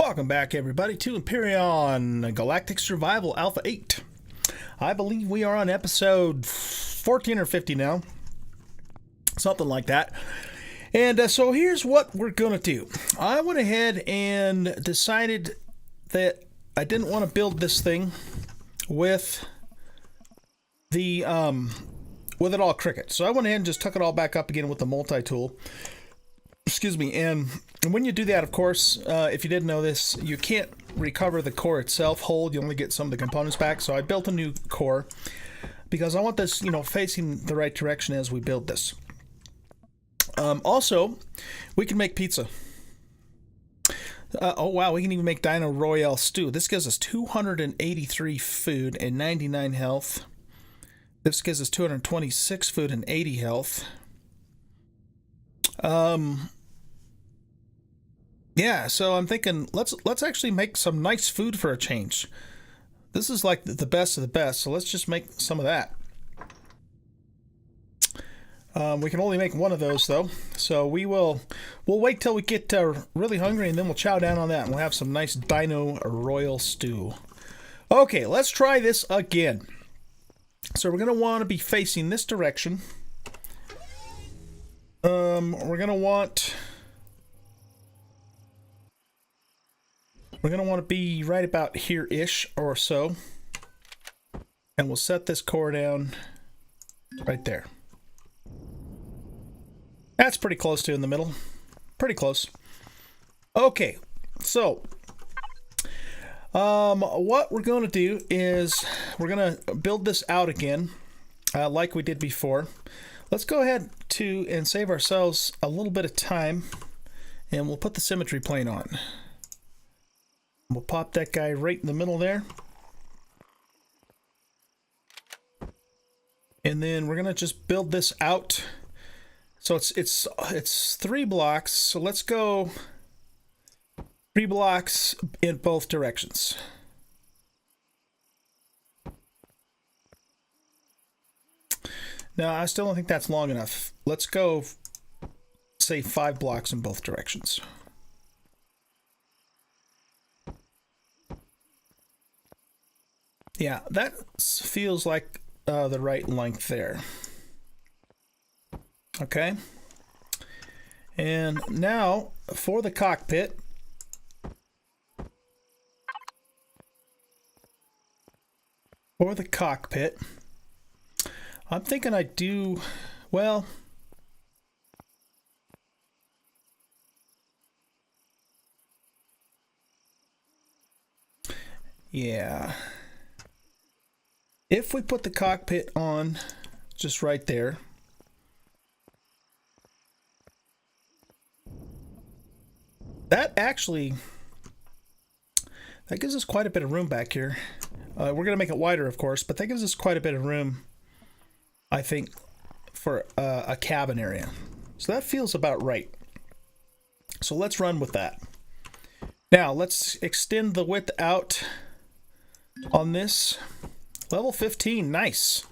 Welcome back, everybody, to Empyrion Galactic Survival Alpha 8. I believe we are on episode 14 or 50 now. Something like that. And so here's what we're going to do. I went ahead and decided that I didn't want to build this thing with the with it all cricket. So I went ahead and just took it all back up again with the multi-tool. Excuse me. And when you do that, of course, if you didn't know this, you can't recover the core itself whole. You only get some of the components back. So I built a new core because I want this, facing the right direction as we build this. Also, we can make pizza. Oh, wow. We can even make Dino Royale stew. This gives us 283 food and 99 health. This gives us 226 food and 80 health. Yeah, so I'm thinking let's actually make some nice food for a change. This is like the best of the best, so let's just make some of that. We can only make one of those though, so we'll wait till we get really hungry, and then we'll chow down on that, and we'll have some nice Dino Royal stew. Okay, let's try this again. So we're gonna want to be facing this direction. We're gonna want to be right about here-ish or so, and we'll set this core down right there. That's pretty close to in the middle. Pretty close. Okay, so what we're going to do is we're going to build this out again like we did before. Let's go ahead and save ourselves a little bit of time, and we'll put the symmetry plane on. We'll pop that guy right in the middle there. And then we're going to just build this out. So it's 3 blocks. So let's go 3 blocks in both directions. Now, I still don't think that's long enough. Let's go, say, 5 blocks in both directions. Yeah, that feels like the right length there. Okay. And now, for the cockpit, I'm thinking I do, well, yeah. If we put the cockpit on just right there, that gives us quite a bit of room back here. We're going to make it wider, of course, but that gives us quite a bit of room, I think, for a cabin area. So that feels about right. So let's run with that. Now, let's extend the width out on this. Level 15, nice.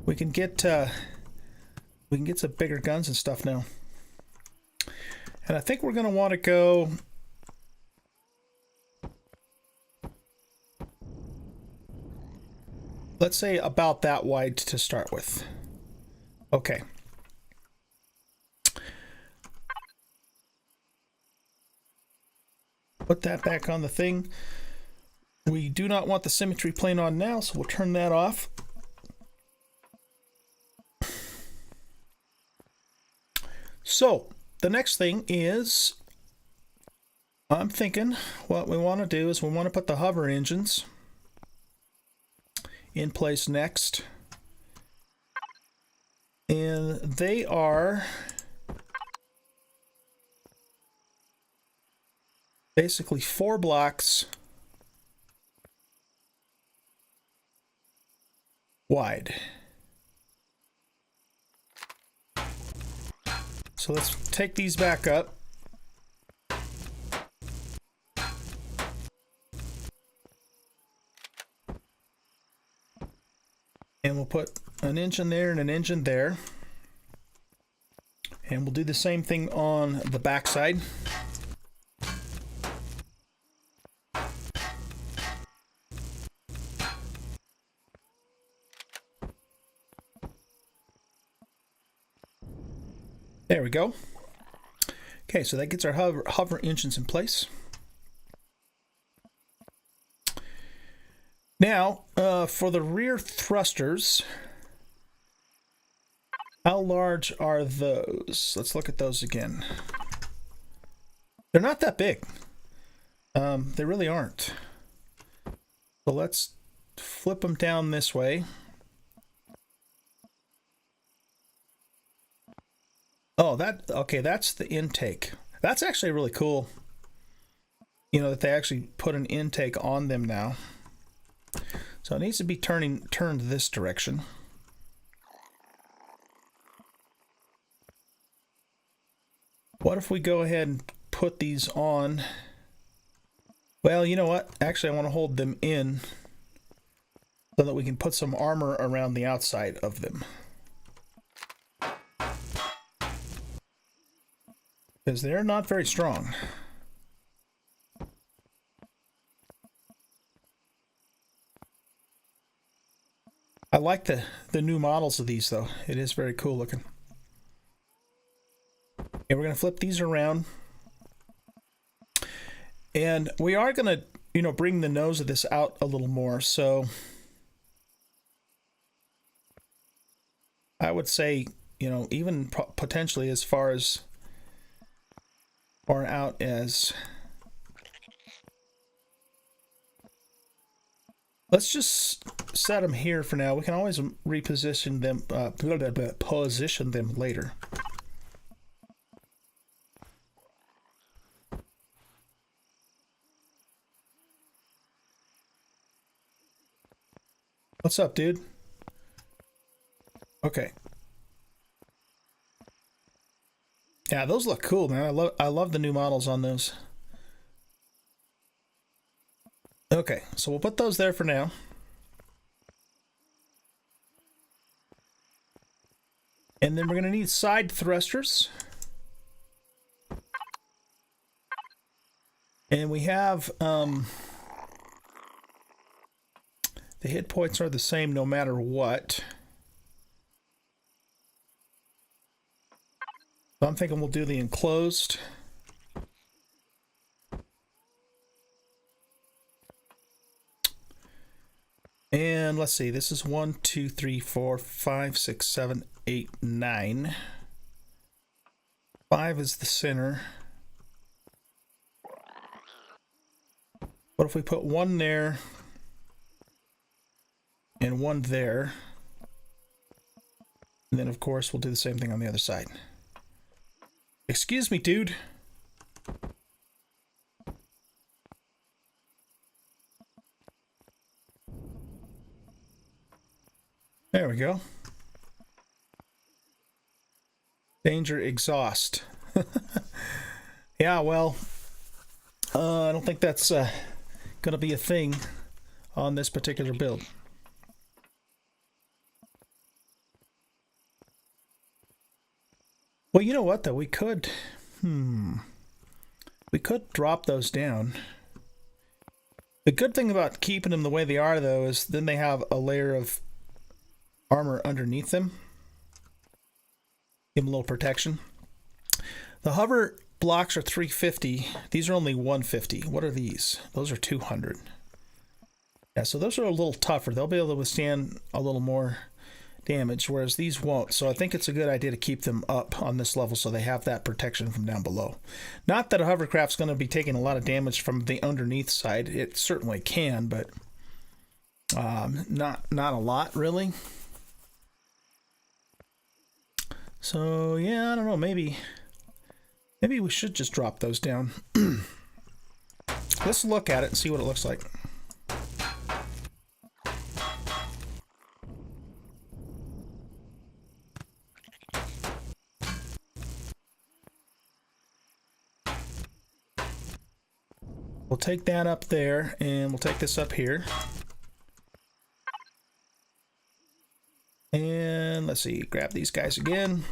We can get some bigger guns and stuff now. And I think we're going to want to go let's say about that wide to start with. Okay. Put that back on the thing. We do not want the symmetry plane on now, so we'll turn that off. So, the next thing is, I'm thinking what we want to do is we want to put the hover engines in place next. And they are basically 4 blocks wide. So let's take these back up. And we'll put an engine there and an engine there. And we'll do the same thing on the back side. There we go. Okay, so that gets our hover engines in place. Now, for the rear thrusters, how large are those? Let's look at those again. They're not that big. They really aren't. So let's flip them down this way. Oh, okay, that's the intake. That's actually really cool. You know, that they actually put an intake on them now. So it needs to be turned this direction. What if we go ahead and put these on? Well, you know what? Actually, I want to hold them in so that we can put some armor around the outside of them. Because they're not very strong. I like the new models of these, though. It is very cool looking. Okay, we're going to flip these around. And we are going to, you know, bring the nose of this out a little more. So I would say, you know, even potentially as far out as... Let's just set them here for now. We can always reposition them, position them later. What's up, dude? Okay. Yeah, those look cool, man. I love the new models on those. Okay, so we'll put those there for now. And then we're going to need side thrusters. And we have the hit points are the same no matter what. So I'm thinking we'll do the enclosed. And let's see, this is 1, 2, 3, 4, 5, 6, 7, 8, 9. 5 is the center. What if we put 1 there and 1 there? And then, of course, we'll do the same thing on the other side. Excuse me, dude. There we go. Danger exhaust. Yeah, well, I don't think that's going to be a thing on this particular build. Well, you know what, though? We could drop those down. The good thing about keeping them the way they are, though, is then they have a layer of armor underneath them. Give them a little protection. The hover blocks are 350. These are only 150. What are these? Those are 200. Yeah, so those are a little tougher. They'll be able to withstand a little more damage, whereas these won't. So I think it's a good idea to keep them up on this level so they have that protection from down below. Not that a hovercraft's going to be taking a lot of damage from the underneath side. It certainly can, but not a lot, really. So yeah, I don't know, maybe we should just drop those down. Let's look at it and see what it looks like. We'll take that up there and we'll take this up here. And let's see, grab these guys again.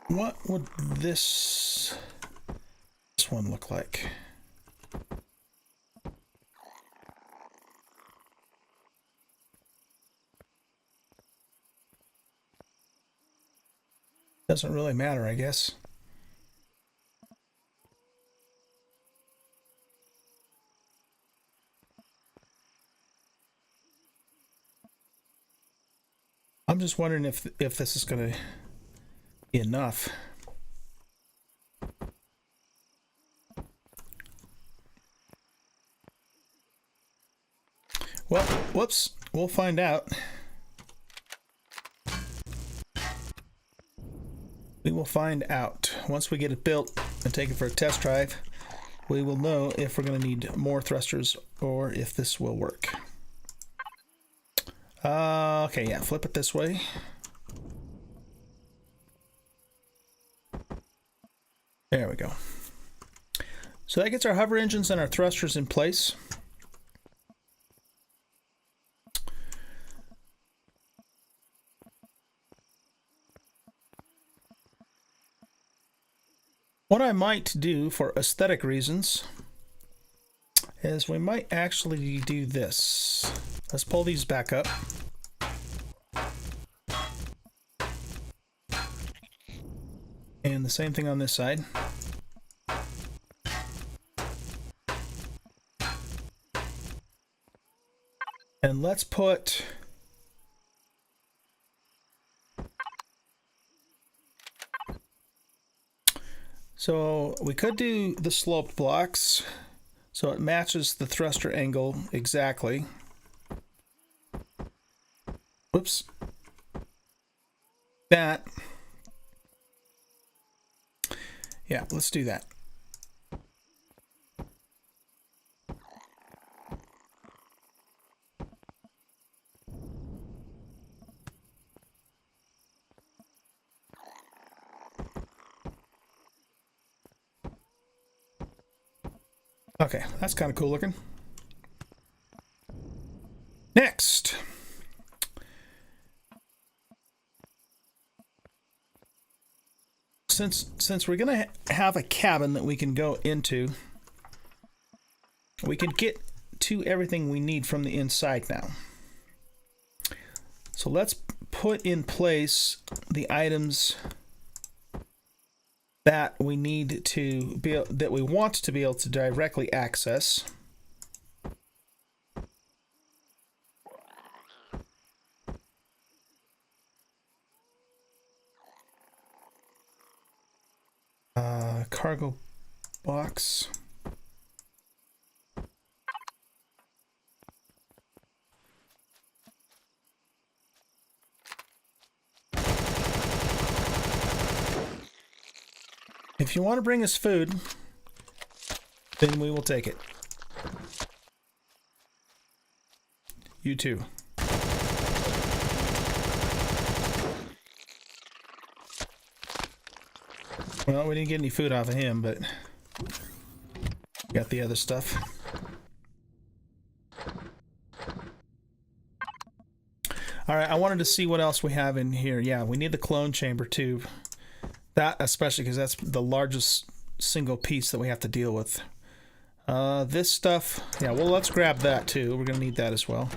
What would this one look like? Doesn't really matter, I guess. I'm just wondering if this is going to be enough. Well, whoops, we'll find out. We will find out. Once we get it built and take it for a test drive, we will know if we're going to need more thrusters or if this will work. Okay, yeah, flip it this way. There we go. So that gets our hover engines and our thrusters in place. What I might do for aesthetic reasons is we might actually do this. Let's pull these back up. And the same thing on this side. And let's put so we could do the sloped blocks so it matches the thruster angle exactly. Whoops. That. Yeah, let's do that. Okay, that's kind of cool looking. Next. Since we're gonna have a cabin that we can go into, we can get to everything we need from the inside now. So let's put in place the items that we need to be that we want to be able to directly access. Cargo box. If you want to bring us food, then we will take it. You too. Well, we didn't get any food off of him, but got the other stuff. All right, I wanted to see what else we have in here. Yeah, we need the clone chamber too. That especially because that's the largest single piece that we have to deal with. This stuff, yeah, well, let's grab that too. We're gonna need that as well.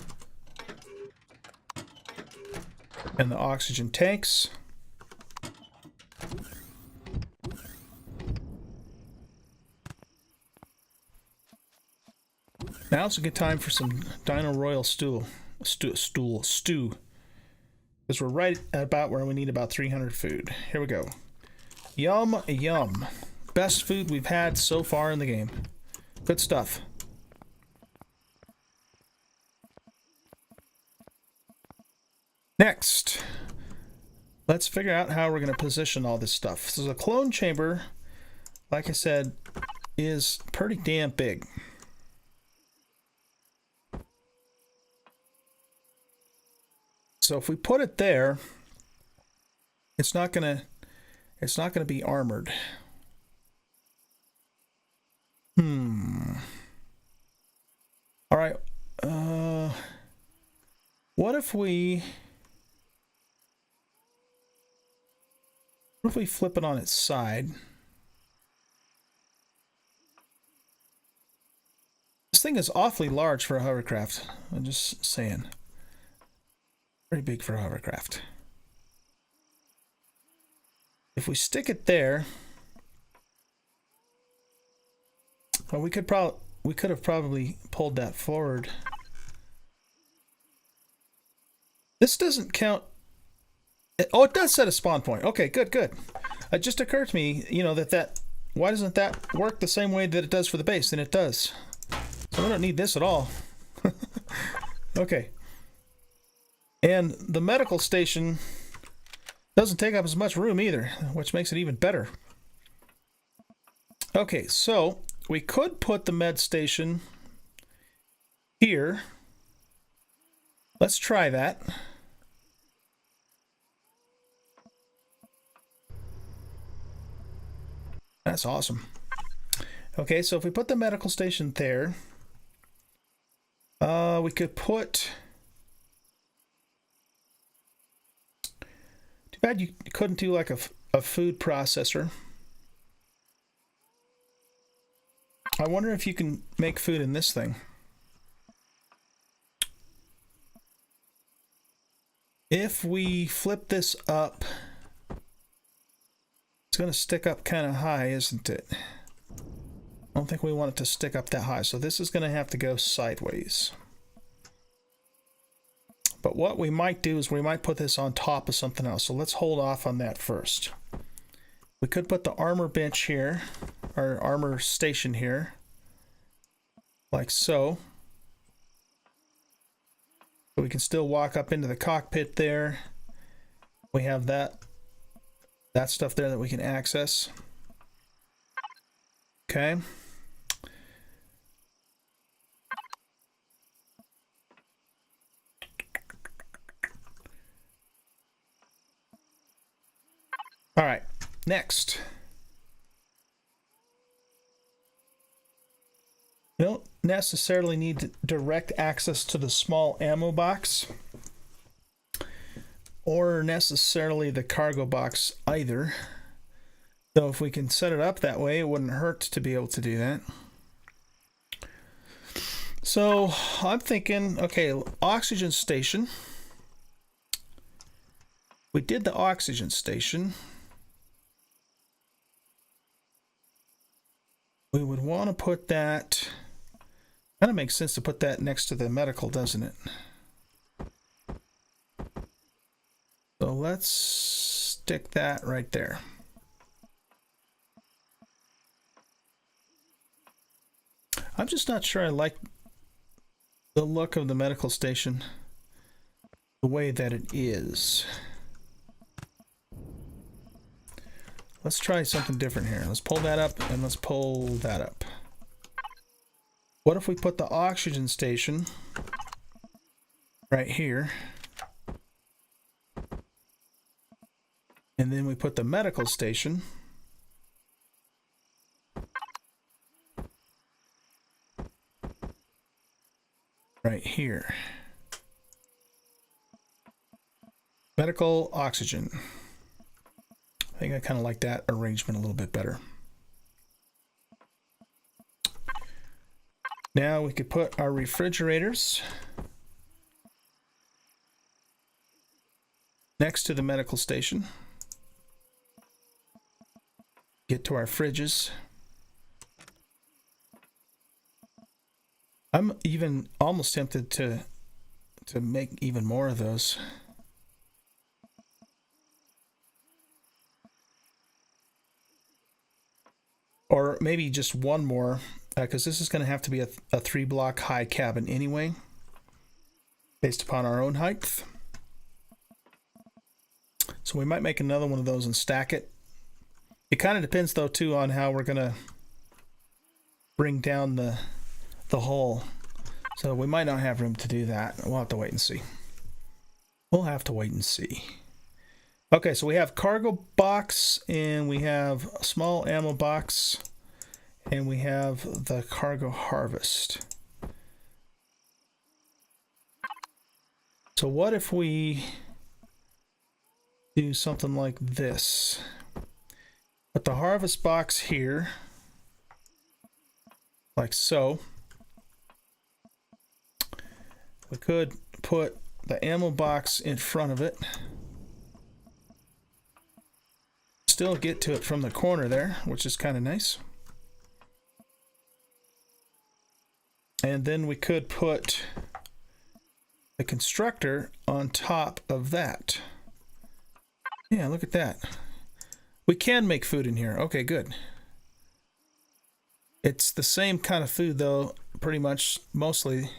And the oxygen tanks. Now's a good time for some Dino Royal stew. Because we're right about where we need about 300 food. Here we go. Yum, yum. Best food we've had so far in the game. Good stuff. Next, let's figure out how we're going to position all this stuff. So the clone chamber, like I said, is pretty damn big. So if we put it there, it's not gonna be armored. All right. What if we flip it on its side? This thing is awfully large for a hovercraft. I'm just saying. Pretty big for a hovercraft. If we stick it there, well, we could have probably pulled that forward. This doesn't count. Oh, it does set a spawn point. Okay, good, good. It just occurred to me, you know, that why doesn't that work the same way that it does for the base? And it does. So we don't need this at all. Okay. And the medical station doesn't take up as much room either, which makes it even better. Okay, so we could put the med station here. Let's try that. That's awesome. Okay, so if we put the medical station there, we could put... Too bad you couldn't do like a food processor. I wonder if you can make food in this thing. If we flip this up, it's going to stick up kind of high, isn't it? I don't think we want it to stick up that high, so this is going to have to go sideways. But what we might do is we might put this on top of something else, so let's hold off on that first. We could put the armor bench here, or armor station here, like so. But we can still walk up into the cockpit there. We have that stuff there that we can access. Okay. All right, next. You don't necessarily need direct access to the small ammo box or necessarily the cargo box either. So if we can set it up that way, it wouldn't hurt to be able to do that. So I'm thinking, okay, oxygen station. We did the oxygen station. We would want to put that, kind of makes sense to put that next to the medical, doesn't it? So let's stick that right there. I'm just not sure I like the look of the medical station the way that it is. Let's try something different here. Let's pull that up and let's pull that up. What if we put the oxygen station right here? And then we put the medical station right here. Medical oxygen. I think I kind of like that arrangement a little bit better. Now we could put our refrigerators next to the medical station. Get to our fridges. I'm even almost tempted to make even more of those. Or maybe just one more, because this is going to have to be a 3-block high cabin anyway, based upon our own height. So we might make another one of those and stack it. It kind of depends, though, too, on how we're going to bring down the hull. So we might not have room to do that. We'll have to wait and see. We'll have to wait and see. Okay, so we have cargo box, and we have a small ammo box, and we have the cargo harvest. So what if we do something like this? Put the harvest box here, like so. We could put the ammo box in front of it. Still get to it from the corner there, which is kind of nice. And then we could put the constructor on top of that. Yeah, look at that. We can make food in here. Okay, good. It's the same kind of food, though, pretty much, mostly,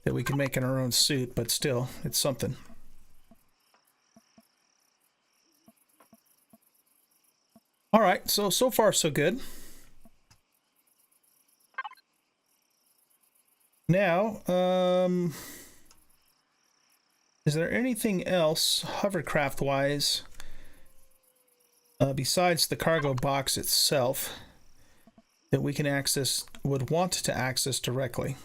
that we can make in our own suit, but still, it's something. All right, so far so good. Now, is there anything else hovercraft-wise besides the cargo box itself that we can access, would want to access directly?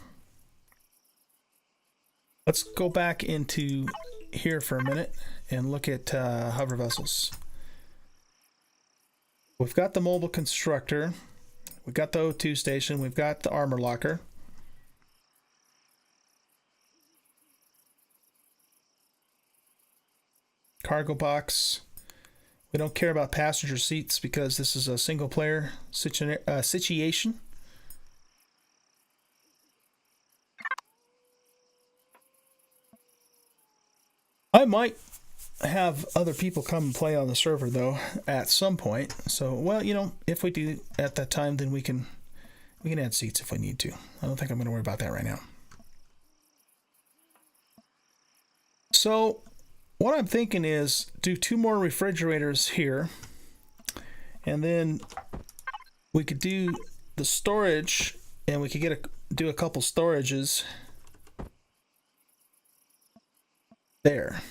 Let's go back into here for a minute and look at hover vessels. We've got the mobile constructor, we've got the O2 station, we've got the armor locker. Cargo box. We don't care about passenger seats because this is a single player situation. I might have other people come and play on the server though at some point. So, well, you know, if we do at that time, then we can add seats if we need to. I don't think I'm going to worry about that right now. So what I'm thinking is do 2 more refrigerators here, and then we could do the storage, and we could do a couple storages there.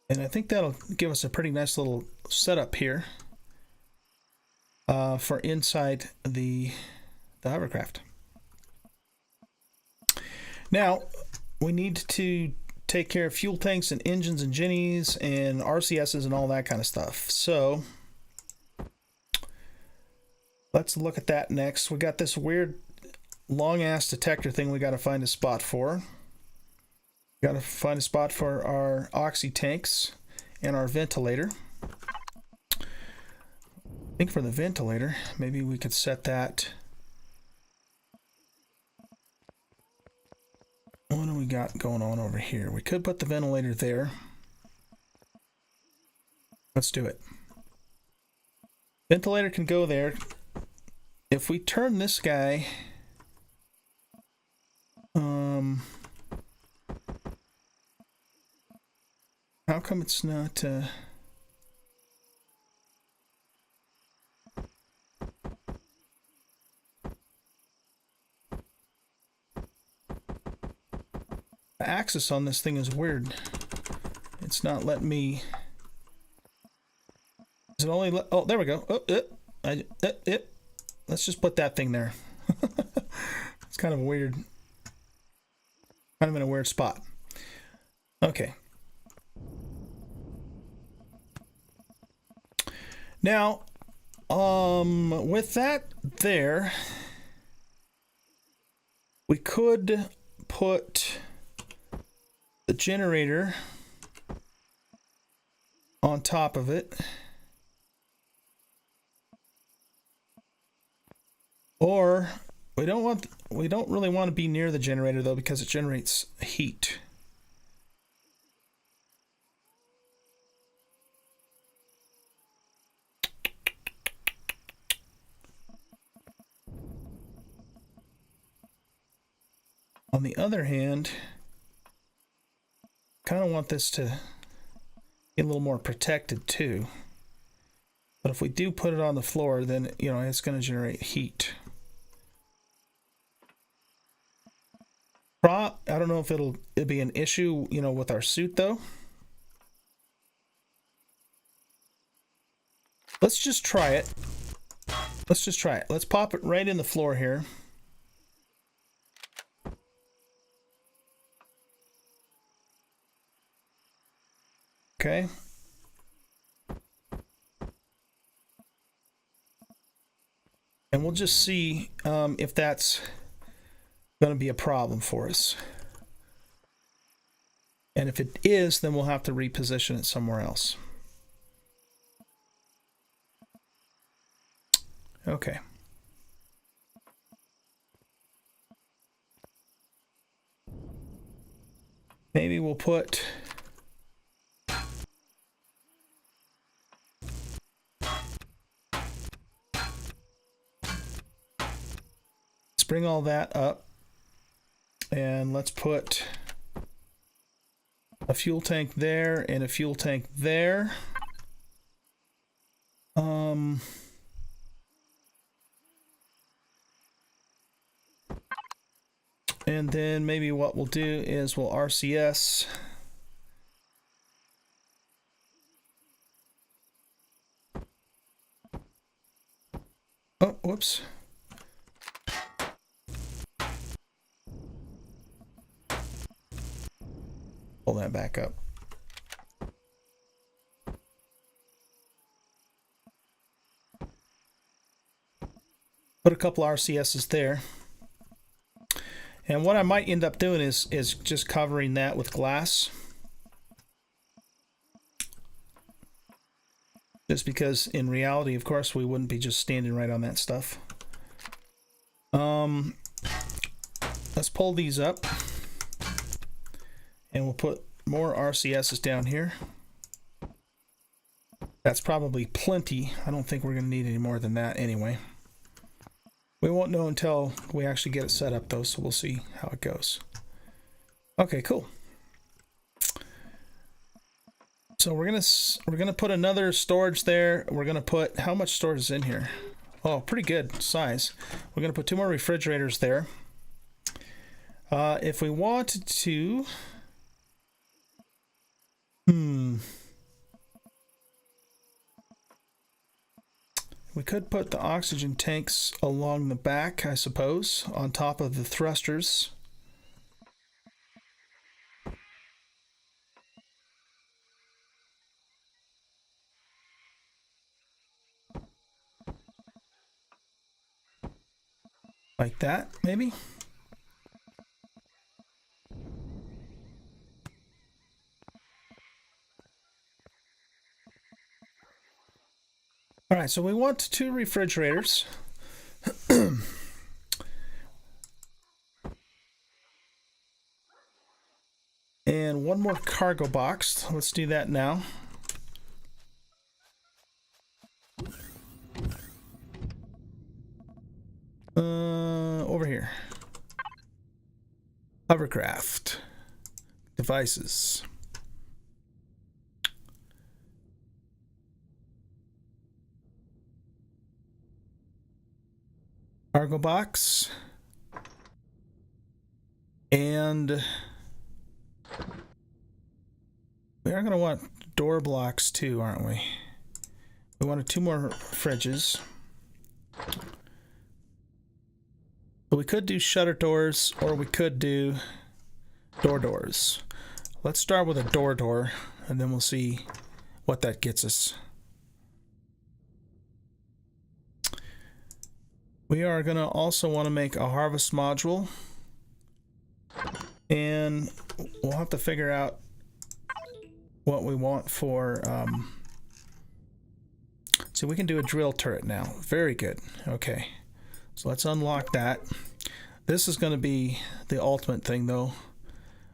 And I think that'll give us a pretty nice little setup here for inside the hovercraft. Now, we need to take care of fuel tanks and engines and Jennies and RCSs and all that kind of stuff. So, let's look at that next. We got this weird long-ass detector thing we got to find a spot for. Got to find a spot for our oxy tanks and our ventilator. I think for the ventilator, maybe we could set that. What do we got going on over here? We could put the ventilator there. Let's do it. Ventilator can go there. If we turn this guy, how come it's not the axis on this thing is weird. It's not letting me. Is it only oh, there we go. Let's just put that thing there. It's kind of weird. Kind of in a weird spot. Okay. Now, with that there, we could put the generator on top of it. Or we don't really want to be near the generator though, because it generates heat. On the other hand, kind of want this to get a little more protected too. But if we do put it on the floor, then, you know, it's going to generate heat. I don't know if it'll be an issue, you know, with our suit though. Let's just try it. Let's just try it. Let's pop it right in the floor here. Okay. And we'll just see if that's going to be a problem for us. And if it is, then we'll have to reposition it somewhere else. Okay. Maybe we'll put... Let's bring all that up. And let's put a fuel tank there and a fuel tank there. And then maybe what we'll do is we'll RCS. Oh, whoops. Pull that back up. Put a couple RCSs there. And what I might end up doing is just covering that with glass. Just because in reality, of course, we wouldn't be just standing right on that stuff. Let's pull these up. And we'll put more RCSs down here. That's probably plenty. I don't think we're going to need any more than that anyway. We won't know until we actually get it set up though, so we'll see how it goes. Okay, cool. So we're gonna put another storage there. We're gonna put, how much storage is in here? Oh, pretty good size. We're gonna put 2 more refrigerators there. If we wanted to, we could put the oxygen tanks along the back, I suppose, on top of the thrusters. Like that, maybe? All right, so we want 2 refrigerators. And 1 more cargo box. Let's do that now. Over here. Hovercraft. Devices. Cargo box. And we are going to want door blocks too, aren't we? We wanted 2 more fridges. So we could do shutter doors, or we could do doors. Let's start with a door, and then we'll see what that gets us. We are going to also want to make a harvest module, and we'll have to figure out what we want for, so we can do a drill turret now. Very good. Okay. So let's unlock that. This is going to be the ultimate thing though.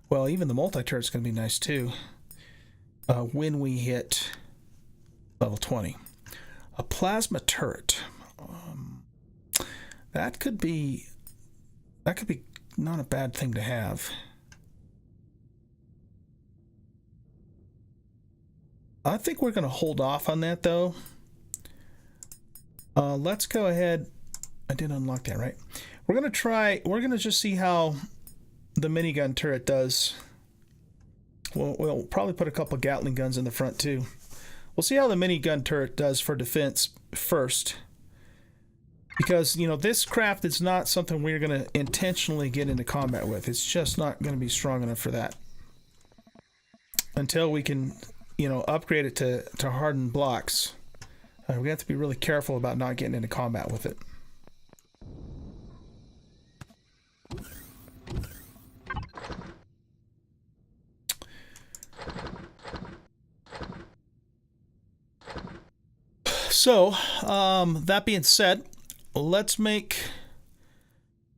Well, even the multi-turret is going to be nice too. When we hit level 20. A plasma turret. That could be not a bad thing to have. I think we're going to hold off on that though. Let's go ahead. I did unlock that, right? We're going to just see how the minigun turret does. We'll probably put a couple Gatling guns in the front too. We'll see how the minigun turret does for defense first. Because, you know, this craft is not something we're going to intentionally get into combat with. It's just not going to be strong enough for that. Until we can, you know, upgrade it to hardened blocks. We have to be really careful about not getting into combat with it. So, that being said, let's make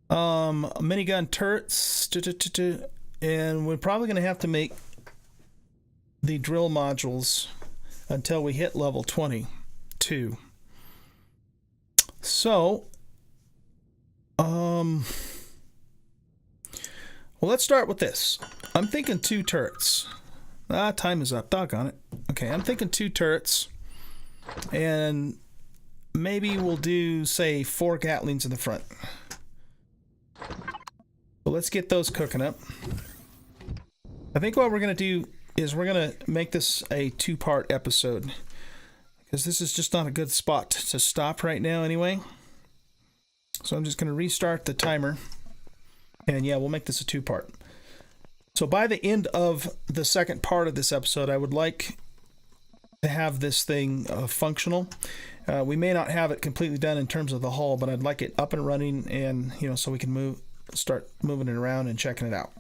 minigun turrets, and we're probably going to have to make the drill modules until we hit level 22. So, well, let's start with this. I'm thinking 2 turrets. Time is up. Doggone it. Okay, I'm thinking 2 turrets. And maybe we'll do, say, 4 Gatlings in the front. So let's get those cooking up. I think what we're going to do is we're going to make this a 2-part episode. Because this is just not a good spot to stop right now anyway. So I'm just going to restart the timer. And yeah, we'll make this a 2-part. So by the end of the second part of this episode, I would like to have this thing functional. We may not have it completely done in terms of the hull, but I'd like it up and running, and so we can start moving it around and checking it out.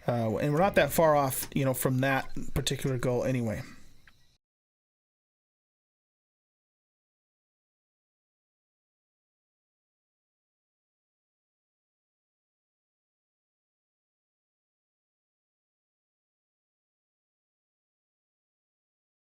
And we're not that far off, from that particular goal anyway.